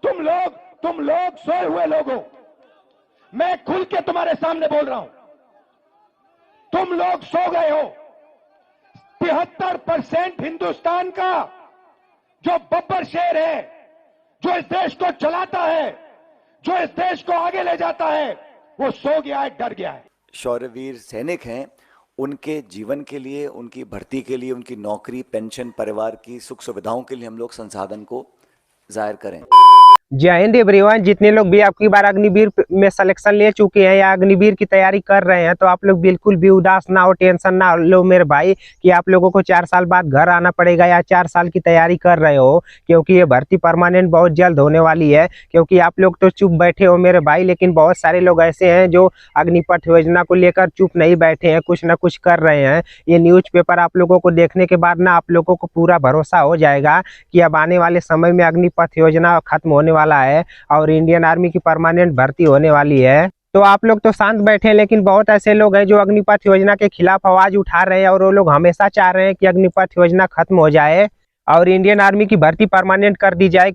तुम लोग सोए हुए लोग हो। मैं खुल के तुम्हारे सामने बोल रहा हूं, तुम लोग सो गए हो। 73% हिंदुस्तान का जो बब्बर शेर है, जो इस देश को चलाता है, जो इस देश को आगे ले जाता है, वो सो गया है, डर गया है। शौर्यवीर सैनिक हैं, उनके जीवन के लिए, उनकी भर्ती के लिए, उनकी नौकरी, पेंशन, परिवार की सुख सुविधाओं के लिए हम लोग संसाधन को जाहिर करें। जय हिंद एवरीवन। जितने लोग भी आपकी बार अग्निवीर में सिलेक्शन ले चुके हैं या अग्निवीर की तैयारी कर रहे हैं, तो आप लोग बिल्कुल भी उदास ना हो, टेंशन ना लो मेरे भाई कि आप लोगों को 4 साल बाद घर आना पड़ेगा या 4 साल की तैयारी कर रहे हो, क्योंकि ये भर्ती परमानेंट बहुत जल्द होने वाली है। क्योंकि आप लोग तो चुप बैठे हो मेरे भाई, लेकिन बहुत सारे लोग ऐसे हैं जो अग्निपथ योजना को लेकर चुप नहीं बैठे हैं, कुछ ना कुछ कर रहे हैं। ये न्यूज़पेपर आप लोगों को देखने के बाद ना आप लोगों को पूरा भरोसा हो जाएगा कि अब आने वाले समय में अग्निपथ योजना खत्म होने वाला है और इंडियन आर्मी की परमानेंट भर्ती होने वाली है। तो आप लोग तो शांत बैठे हैं, लेकिन बहुत ऐसे लोग हैं जो अग्निपथ योजना के खिलाफ आवाज उठा रहे हैं और वो लोग हमेशा चाह रहे हैं कि अग्निपथ योजना खत्म हो जाए और इंडियन आर्मी की भर्ती परमानेंट कर दी जाए।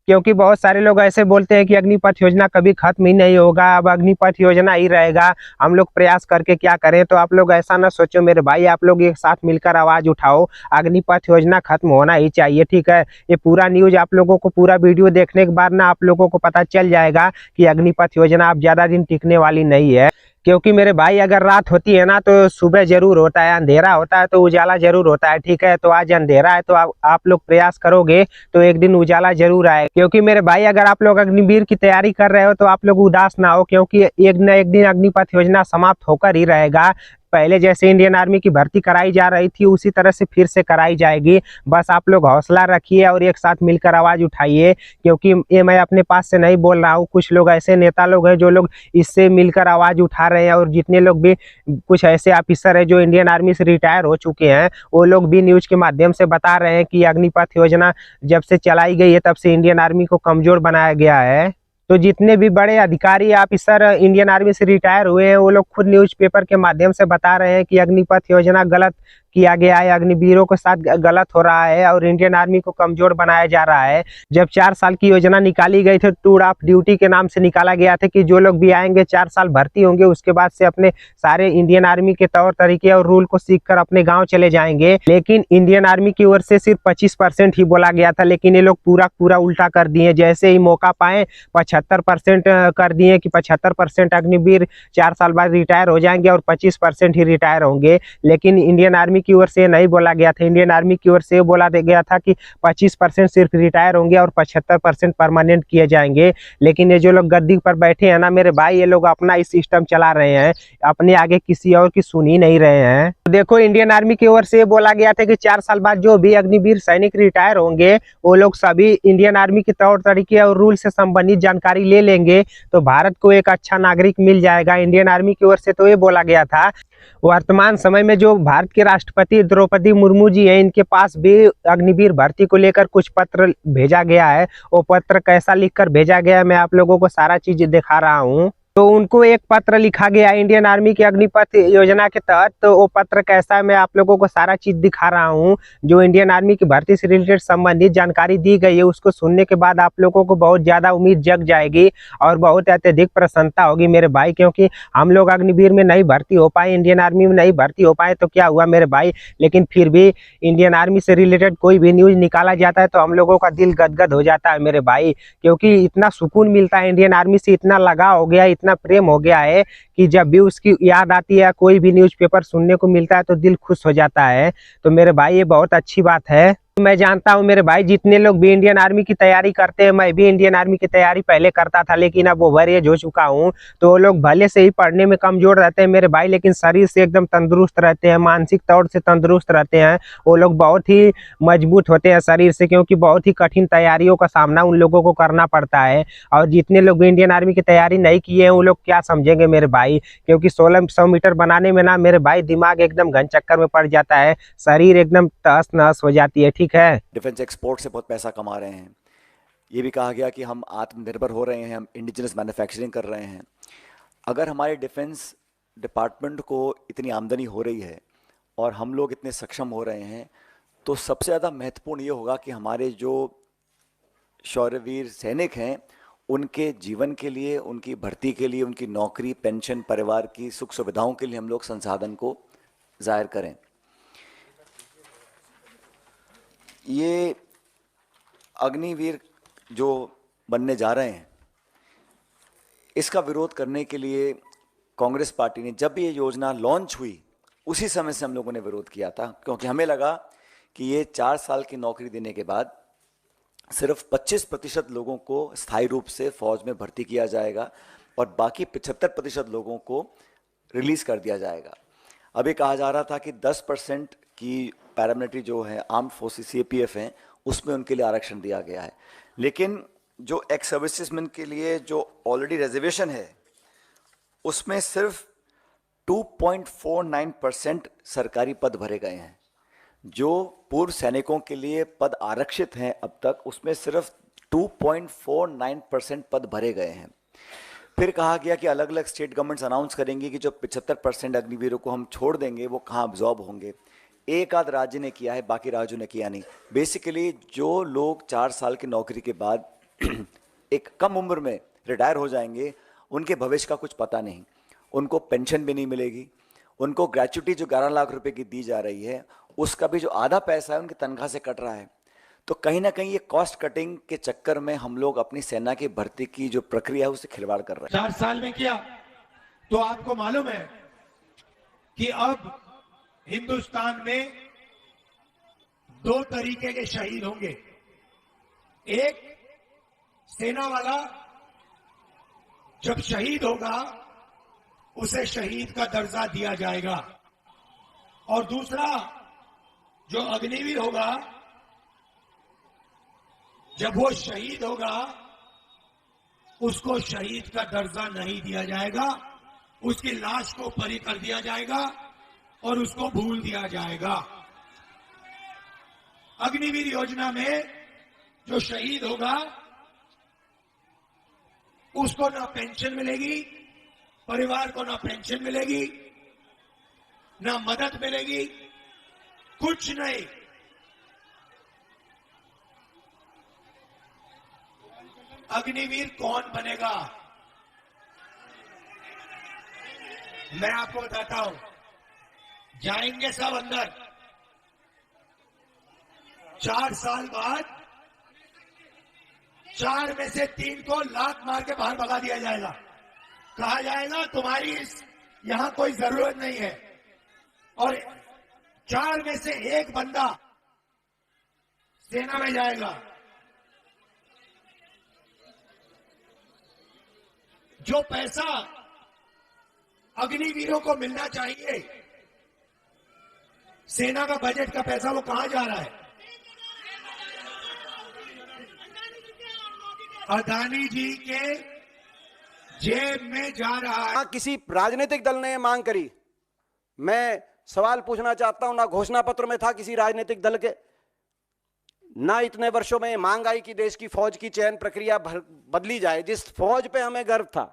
क्योंकि बहुत सारे लोग ऐसे बोलते हैं कि अग्निपथ योजना कभी खत्म ही नहीं होगा, अब अग्निपथ योजना ही रहेगा, हम लोग प्रयास करके क्या करें। तो आप लोग ऐसा ना सोचो मेरे भाई, आप लोग एक साथ मिलकर आवाज उठाओ, अग्निपथ योजना खत्म होना ही चाहिए, ठीक है। ये पूरा न्यूज आप लोगों को, पूरा वीडियो देखने के बाद ना आप लोगों को पता चल जाएगा कि अग्निपथ योजना अब ज्यादा दिन टिकने वाली नहीं है। क्योंकि मेरे भाई अगर रात होती है ना तो सुबह जरूर होता है, अंधेरा होता है तो उजाला जरूर होता है, ठीक है। तो आज अंधेरा है तो आप लोग प्रयास करोगे तो एक दिन उजाला जरूर आए। क्योंकि मेरे भाई अगर आप लोग अग्निवीर की तैयारी कर रहे हो तो आप लोग उदास ना हो, क्योंकि एक न एक दिन अग्निपथ योजना समाप्त होकर ही रहेगा। पहले जैसे इंडियन आर्मी की भर्ती कराई जा रही थी उसी तरह से फिर से कराई जाएगी। बस आप लोग हौसला रखिए और एक साथ मिलकर आवाज उठाइए। क्योंकि ये मैं अपने पास से नहीं बोल रहा हूँ, कुछ लोग ऐसे नेता लोग हैं जो लोग इससे मिलकर आवाज उठा रहे हैं, और जितने लोग भी कुछ ऐसे ऑफिसर है जो इंडियन आर्मी से रिटायर हो चुके हैं, वो लोग भी न्यूज के माध्यम से बता रहे हैं कि अग्निपथ योजना जब से चलाई गई है तब से इंडियन आर्मी को कमजोर बनाया गया है। तो जितने भी बड़े अधिकारी ऑफिसर इंडियन आर्मी से रिटायर हुए हैं वो लोग खुद न्यूज़पेपर के माध्यम से बता रहे हैं कि अग्निपथ योजना गलत किया गया है, अग्निवीरों के साथ गलत हो रहा है और इंडियन आर्मी को कमजोर बनाया जा रहा है। जब 4 साल की योजना निकाली गई थी, टूर ऑफ ड्यूटी के नाम से निकाला गया था कि जो लोग भी आएंगे 4 साल भर्ती होंगे, उसके बाद से अपने सारे इंडियन आर्मी के तौर तरीके और रूल को सीखकर अपने गाँव चले जाएंगे। लेकिन इंडियन आर्मी की ओर से सिर्फ 25% ही बोला गया था, लेकिन ये लोग पूरा उल्टा कर दिए। जैसे ही मौका पाए 75% कर दिए कि 75% अग्निवीर 4 साल बाद रिटायर हो जाएंगे और 25% ही रिटायर होंगे। लेकिन इंडियन आर्मी की ओर से नहीं बोला गया था, इंडियन आर्मी की ओर से बोला गया था कि 25% सिर्फ रिटायर होंगे और 75% परमानेंट किए जाएंगे। लेकिन ये जो लोग गद्दी पर बैठे हैं ना मेरे भाई, ये लोग अपना ही सिस्टम चला रहे हैं, अपने आगे किसी और की सुन ही नहीं रहे हैं। तो देखो इंडियन आर्मी की ओर से बोला गया था कि 4 साल बाद जो भी अग्निवीर सैनिक रिटायर होंगे वो लोग सभी इंडियन आर्मी के तौर तरीके और रूल से संबंधित जानकारी ले लेंगे तो भारत को एक अच्छा नागरिक मिल जाएगा। इंडियन आर्मी की ओर से तो ये बोला गया था। वर्तमान समय में जो भारत के राष्ट्रपति द्रौपदी मुर्मू जी हैं, इनके पास भी अग्निवीर भर्ती को लेकर कुछ पत्र भेजा गया है। वो पत्र कैसा लिखकर भेजा गया है मैं आप लोगों को सारा चीज दिखा रहा हूँ। तो उनको एक पत्र लिखा गया इंडियन आर्मी की अग्निपथ योजना के तहत, तो वो पत्र कैसा है मैं आप लोगों को सारा चीज दिखा रहा हूँ। जो इंडियन आर्मी की भर्ती से रिलेटेड संबंधित जानकारी दी गई है उसको सुनने के बाद आप लोगों को बहुत ज्यादा उम्मीद जग जाएगी और बहुत अत्यधिक प्रसन्नता होगी मेरे भाई। क्योंकि हम लोग अग्निवीर में नहीं भर्ती हो पाए, इंडियन आर्मी में नहीं भर्ती हो पाए तो क्या हुआ मेरे भाई, लेकिन फिर भी इंडियन आर्मी से रिलेटेड कोई भी न्यूज निकाला जाता है तो हम लोगों का दिल गदगद हो जाता है मेरे भाई। क्योंकि इतना सुकून मिलता है, इंडियन आर्मी से इतना लगाव हो गया, इतना प्रेम हो गया है कि जब भी उसकी याद आती है, कोई भी न्यूज़पेपर सुनने को मिलता है तो दिल खुश हो जाता है। तो मेरे भाई ये बहुत अच्छी बात है। मैं जानता हूं मेरे भाई जितने लोग भी इंडियन आर्मी की तैयारी करते हैं, मैं भी इंडियन आर्मी की तैयारी पहले करता था, लेकिन अब ओवर एज हो चुका हूं। तो वो लोग भले से ही पढ़ने में कमजोर रहते हैं मेरे भाई, लेकिन शरीर से एकदम तंदुरुस्त रहते हैं, मानसिक तौर से तंदुरुस्त रहते हैं। वो लोग बहुत ही मजबूत होते हैं शरीर से, क्योंकि बहुत ही कठिन तैयारियों का सामना उन लोगों को करना पड़ता है। और जितने लोग भी इंडियन आर्मी की तैयारी नहीं किए हैं वो लोग क्या समझेंगे मेरे भाई। क्योंकि 1600 मीटर बनाने में ना मेरे भाई दिमाग एकदम घन चक्कर में पड़ जाता है, शरीर एकदम तहस नहस हो जाती है, ठीक है। डिफेंस एक्सपोर्ट से बहुत पैसा कमा रहे हैं। ये भी कहा गया कि हम आत्मनिर्भर हो रहे हैं, हम इंडिजिनस मैन्युफैक्चरिंग कर रहे हैं। अगर हमारे डिफेंस डिपार्टमेंट को इतनी आमदनी हो रही है और हम लोग इतने सक्षम हो रहे हैं, तो सबसे ज़्यादा महत्वपूर्ण ये होगा कि हमारे जो शौर्यवीर सैनिक हैं उनके जीवन के लिए, उनकी भर्ती के लिए, उनकी नौकरी, पेंशन, परिवार की सुख सुविधाओं के लिए हम लोग संसाधन को जाहिर करें। ये अग्निवीर जो बनने जा रहे हैं, इसका विरोध करने के लिए कांग्रेस पार्टी ने, जब ये योजना लॉन्च हुई उसी समय से हम लोगों ने विरोध किया था, क्योंकि हमें लगा कि ये 4 साल की नौकरी देने के बाद सिर्फ 25% लोगों को स्थायी रूप से फौज में भर्ती किया जाएगा और बाकी 75% लोगों को रिलीज कर दिया जाएगा। अभी कहा जा रहा था कि 10% की पैरामिलिट्री जो है आर्म्ड फोर्सेस सीएपीएफ हैं, उसमें उनके लिए आरक्षण दिया गया है, लेकिन जो एक्स सर्विसेजमैन के लिए जो ऑलरेडी रिजर्वेशन है उसमें सिर्फ 2.49% सरकारी पद भरे गए हैं। जो पूर्व सैनिकों के लिए पद आरक्षित हैं अब तक, उसमें सिर्फ 2.49% पद भरे गए हैं। फिर कहा गया कि अलग अलग स्टेट गवर्नमेंट्स अनाउंस करेंगी कि जो 75% अग्निवीरों को हम छोड़ देंगे वो कहाँ अब्जॉर्ब होंगे। एक आध राज्य ने किया है, बाकी राज्यों ने किया नहीं। बेसिकली जो लोग 4 साल की नौकरी के बाद एक कम उम्र में रिटायर हो जाएंगे, उनके भविष्य का कुछ पता नहीं, उनको पेंशन भी नहीं मिलेगी, उनको ग्रेच्युटी जो 11 लाख रुपए की दी जा रही है उसका भी जो आधा पैसा है उनकी तनख्वाह से कट रहा है। तो कहीं ना कहीं ये कॉस्ट कटिंग के चक्कर में हम लोग अपनी सेना की भर्ती की जो प्रक्रिया है उससे खिलवाड़ कर रहे हैं। 4 साल में किया तो आपको मालूम है कि अब हिंदुस्तान में 2 तरीके के शहीद होंगे। एक, सेना वाला जब शहीद होगा उसे शहीद का दर्जा दिया जाएगा, और दूसरा जो अग्निवीर होगा, जब वो शहीद होगा उसको शहीद का दर्जा नहीं दिया जाएगा, उसकी लाश को बरी कर दिया जाएगा और उसको भूल दिया जाएगा। अग्निवीर योजना में जो शहीद होगा उसको ना पेंशन मिलेगी, परिवार को ना पेंशन मिलेगी, ना मदद मिलेगी, कुछ नहीं। अग्निवीर कौन बनेगा? मैं आपको बताता हूं। जाएंगे सब अंदर, 4 साल बाद 4 में से 3 को लात मार के बाहर भगा दिया जाएगा। कहा जाएगा तुम्हारी यहां कोई जरूरत नहीं है, और 4 में से 1 बंदा सेना में जाएगा। जो पैसा अग्निवीरों को मिलना चाहिए, सेना का बजट का पैसा, वो कहां जा रहा है? अदानी जी के जेब में जा रहा है। किसी राजनीतिक दल ने यह मांग करी, मैं सवाल पूछना चाहता हूं, ना घोषणा पत्र में था किसी राजनीतिक दल के, ना इतने वर्षों में मांग आई कि देश की फौज की चयन प्रक्रिया बदली जाए। जिस फौज पे हमें गर्व था,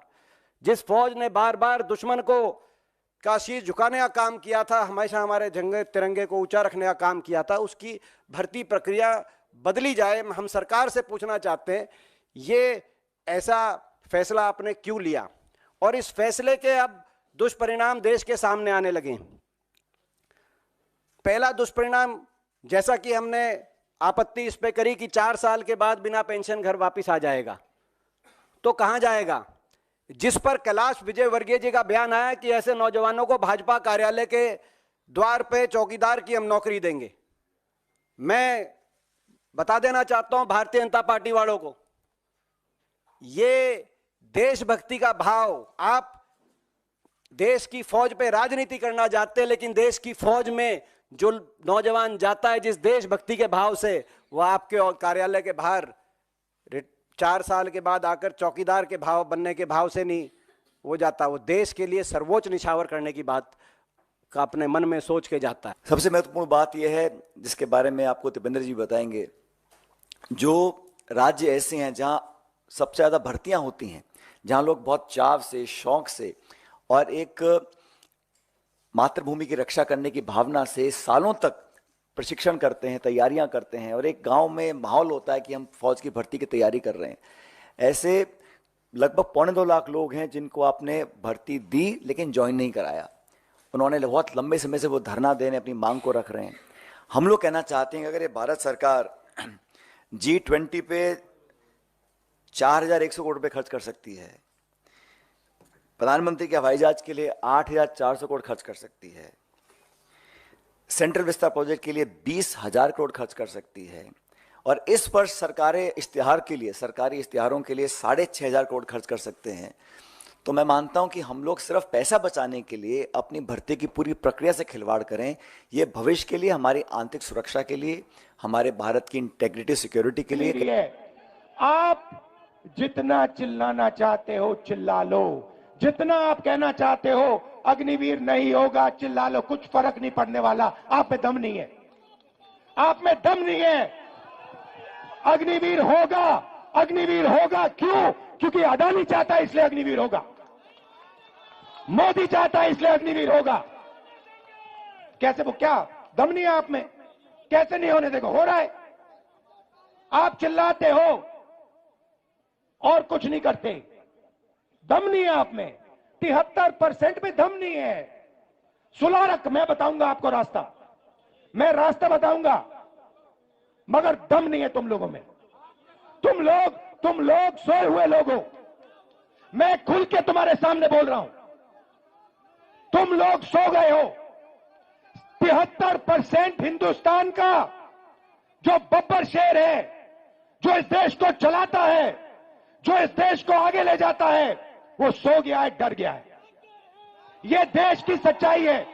जिस फौज ने बार बार दुश्मन को का शीश झुकाने का काम किया था, हमेशा हमारे झंडे तिरंगे को ऊंचा रखने का काम किया था, उसकी भर्ती प्रक्रिया बदली जाए। हम सरकार से पूछना चाहते हैं, ये ऐसा फैसला आपने क्यों लिया, और इस फैसले के अब दुष्परिणाम देश के सामने आने लगे। पहला दुष्परिणाम, जैसा कि हमने आपत्ति इस पे करी कि 4 साल के बाद बिना पेंशन घर वापस आ जाएगा, तो कहां जाएगा? जिस पर कैलाश विजयवर्गीय जी का बयान आया कि ऐसे नौजवानों को भाजपा कार्यालय के द्वार पे चौकीदार की हम नौकरी देंगे। मैं बता देना चाहता हूं भारतीय जनता पार्टी वालों को, ये देशभक्ति का भाव, आप देश की फौज पे राजनीति करना चाहते हैं, लेकिन देश की फौज में जो नौजवान जाता है जिस देशभक्ति के भाव से, वो आपके कार्यालय के बाहर 4 साल के बाद आकर चौकीदार के भाव बनने के भाव से नहीं वो जाता, वो देश के लिए सर्वोच्च निछावर करने की बात का अपने मन में सोच के जाता है। सबसे महत्वपूर्ण बात यह है, जिसके बारे में आपको दीपेंद्र जी बताएंगे, जो राज्य ऐसे हैं जहां सबसे ज्यादा भर्तियां होती हैं, जहां लोग बहुत चाव से, शौक से और एक मातृभूमि की रक्षा करने की भावना से सालों तक प्रशिक्षण करते हैं, तैयारियां करते हैं, और एक गांव में माहौल होता है कि हम फौज की भर्ती की तैयारी कर रहे हैं। ऐसे लगभग 2.25 लाख लोग हैं जिनको आपने भर्ती दी लेकिन ज्वाइन नहीं कराया। उन्होंने बहुत लंबे समय से वो धरना देने अपनी मांग को रख रहे हैं। हम लोग कहना चाहते हैं कि अगर ये भारत सरकार G20 पे 4,100 करोड़ रुपये खर्च कर सकती है, प्रधानमंत्री के हवाई जहाज के लिए 8,400 करोड़ खर्च कर सकती है, सेंट्रल विस्तार प्रोजेक्ट के लिए 20,000 करोड़ खर्च कर सकती है, और इस वर्ष सरकारी इश्तिहारों के लिए 6,500 करोड़ खर्च कर सकते हैं, तो मैं मानता हूं कि हम लोग सिर्फ पैसा बचाने के लिए अपनी भर्ती की पूरी प्रक्रिया से खिलवाड़ करें। ये भविष्य के लिए, हमारी आंतरिक सुरक्षा के लिए, हमारे भारत की इंटेग्रिटी सिक्योरिटी के लिए। आप जितना चिल्लाना चाहते हो चिल्ला लो, जितना आप कहना चाहते हो अग्निवीर नहीं होगा चिल्ला लो, कुछ फर्क नहीं पड़ने वाला। आप में दम नहीं है, आप में दम नहीं है। अग्निवीर होगा, अग्निवीर होगा। क्यों? क्योंकि अदानी चाहता है इसलिए अग्निवीर होगा, मोदी चाहता है इसलिए अग्निवीर होगा। कैसे? वो क्या दम नहीं है आप में? कैसे नहीं होने देगा? हो रहा है। आप चिल्लाते हो और कुछ नहीं करते, दम नहीं है आप में। 73% में दम नहीं है। सुलारक मैं बताऊंगा आपको रास्ता, मैं रास्ता बताऊंगा, मगर दम नहीं है तुम लोगों में। तुम लोग सोए हुए लोग हो। मैं खुल के तुम्हारे सामने बोल रहा हूं, तुम लोग सो गए हो। 73% हिंदुस्तान का जो बब्बर शेर है, जो इस देश को चलाता है, जो इस देश को आगे ले जाता है, वो सो गया है, डर गया है। ये देश की सच्चाई है।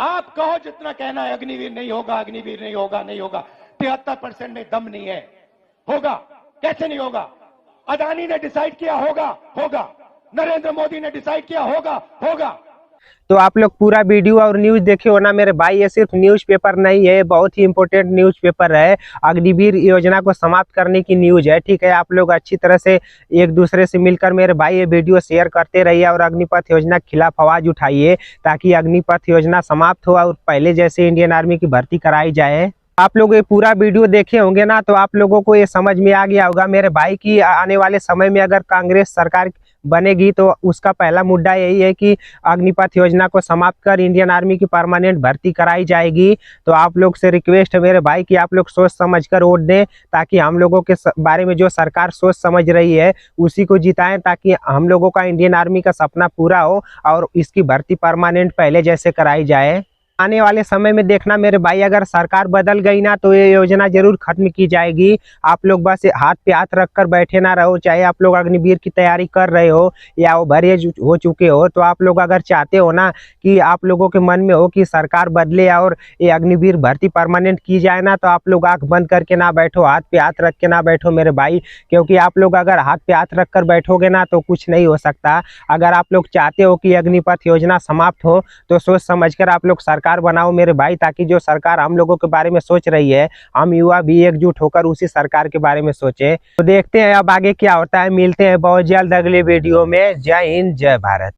आप कहो जितना कहना है अग्निवीर नहीं होगा, अग्निवीर नहीं होगा, नहीं होगा। 73% में दम नहीं है। होगा। कैसे नहीं होगा? अदानी ने डिसाइड किया होगा, होगा। नरेंद्र मोदी ने डिसाइड किया होगा, होगा। तो आप लोग पूरा वीडियो और न्यूज देखे हो ना मेरे भाई। ये सिर्फ न्यूज़पेपर नहीं है, बहुत ही इंपॉर्टेंट न्यूज़पेपर है। अग्निवीर योजना को समाप्त करने की न्यूज है, ठीक है। आप लोग अच्छी तरह से एक दूसरे से मिलकर मेरे भाई ये वीडियो शेयर करते रहिए और अग्निपथ योजना के खिलाफ आवाज उठाइए, ताकि अग्निपथ योजना समाप्त हो और पहले जैसे इंडियन आर्मी की भर्ती कराई जाए। आप लोग ये पूरा वीडियो देखे होंगे ना, तो आप लोगों को ये समझ में आ गया होगा मेरे भाई की आने वाले समय में अगर कांग्रेस सरकार बनेगी तो उसका पहला मुद्दा यही है कि अग्निपथ योजना को समाप्त कर इंडियन आर्मी की परमानेंट भर्ती कराई जाएगी। तो आप लोग से रिक्वेस्ट है मेरे भाई कि आप लोग सोच समझ कर वोट दें, ताकि हम लोगों के बारे में जो सरकार सोच समझ रही है उसी को जिताएं, ताकि हम लोगों का इंडियन आर्मी का सपना पूरा हो और इसकी भर्ती परमानेंट पहले जैसे कराई जाए। आने वाले समय में देखना मेरे भाई, अगर सरकार बदल गई ना तो ये योजना जरूर खत्म की जाएगी। आप लोग बस हाथ पे हाथ रखकर बैठे ना रहो। चाहे आप लोग अग्निवीर की तैयारी कर रहे हो या वो भरे हो चुके हो, तो आप लोग अगर चाहते हो ना कि आप लोगों के मन में हो कि सरकार बदले और ये अग्निवीर भर्ती परमानेंट की जाए ना, तो आप लोग आंख बंद करके ना बैठो, हाथ पे हाथ रख के ना बैठो मेरे भाई। क्योंकि आप लोग अगर हाथ पे हाथ रख कर बैठोगे ना तो कुछ नहीं हो सकता। अगर आप लोग चाहते हो कि अग्निपथ योजना समाप्त हो तो सोच समझ कर आप लोग सरकार बनाओ मेरे भाई, ताकि जो सरकार हम लोगों के बारे में सोच रही है, हम युवा भी एकजुट होकर उसी सरकार के बारे में सोचे। तो देखते हैं अब आगे क्या होता है। मिलते हैं बहुत जल्द अगले वीडियो में। जय हिंद, जय भारत।